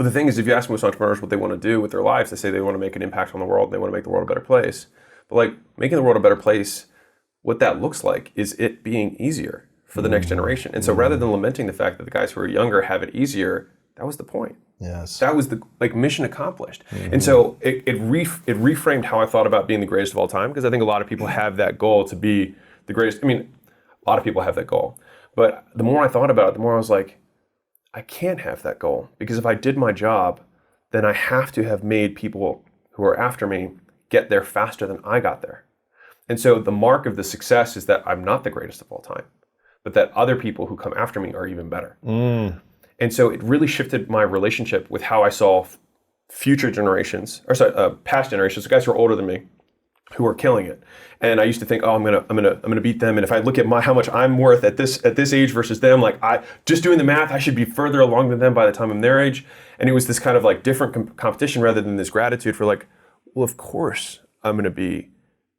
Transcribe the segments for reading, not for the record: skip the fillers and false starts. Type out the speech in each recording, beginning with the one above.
But the thing is, if you ask most entrepreneurs what they want to do with their lives, they say they want to make an impact on the world. They want to make the world a better place. But like making the world a better place, what that looks like is it being easier for the next generation. And so rather than lamenting the fact that the guys who are younger have it easier, that was the point. Yes. That was the mission accomplished. And so it reframed how I thought about being the greatest of all time, because I think a lot of people have that goal to be the greatest. I mean, a lot of people have that goal. But the more I thought about it, the more I was like, I can't have that goal, because if I did my job, then I have to have made people who are after me get there faster than I got there. And so the mark of the success is that I'm not the greatest of all time, but that other people who come after me are even better. And so it really shifted my relationship with how I saw future generations, past generations, the guys who are older than me, who are killing it. And I used to think, oh, I'm gonna beat them. And if I look at how much I'm worth at this age versus them, like just doing the math, I should be further along than them by the time I'm their age. And it was this kind of like different competition rather than this gratitude for like, well, of course I'm gonna be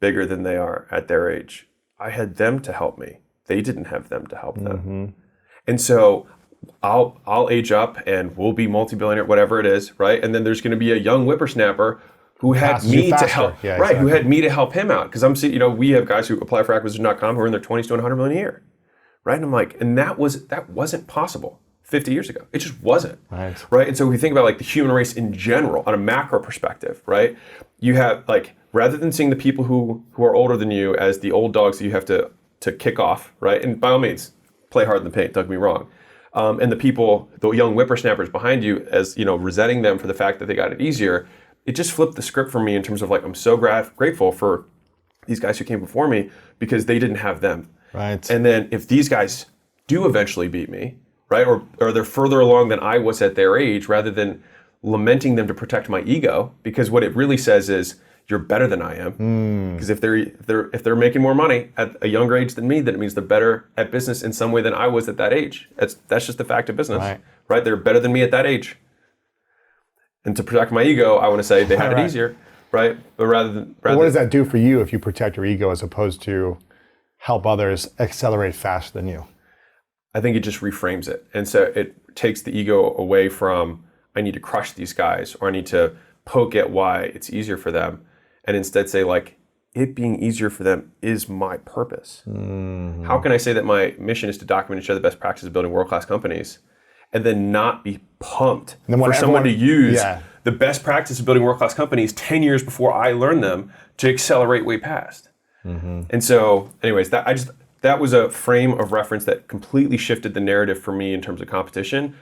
bigger than they are at their age. I had them to help me. They didn't have them to help them. And so I'll age up and we'll be multi-billionaire, whatever it is, right? And then there's going to be a young whippersnapper who had me to help, yeah, right? Exactly. Who had me to help him out, because I'm seeing, we have guys who apply for acquisition.com who are in their 20s to 100 million a year, right? And I'm like, and that wasn't possible 50 years ago. It just wasn't, right? And so if you think about like the human race in general on a macro perspective, right? You have like, rather than seeing the people who are older than you as the old dogs that you have to kick off, right? And by all means, play hard in the paint, don't get me wrong. And the young whippersnappers behind you, as resenting them for the fact that they got it easier, it just flipped the script for me in terms of like, I'm so grateful for these guys who came before me because they didn't have them. Right. And then if these guys do eventually beat me, right, or they're further along than I was at their age, rather than lamenting them to protect my ego, because what it really says is, you're better than I am. Because if they're making more money at a younger age than me, then it means they're better at business in some way than I was at that age. That's just the fact of business, right? They're better than me at that age. And to protect my ego, I want to say they had it easier, right? But what does that do for you if you protect your ego as opposed to help others accelerate faster than you? I think it just reframes it. And so it takes the ego away from, I need to crush these guys, or I need to poke at why it's easier for them. And instead say like, it being easier for them is my purpose. How can I say that my mission is to document and share the best practices of building world-class companies, and then not be pumped for someone to use the best practice of building world-class companies 10 years before I learn them to accelerate way past? And so anyways, that was a frame of reference that completely shifted the narrative for me in terms of competition.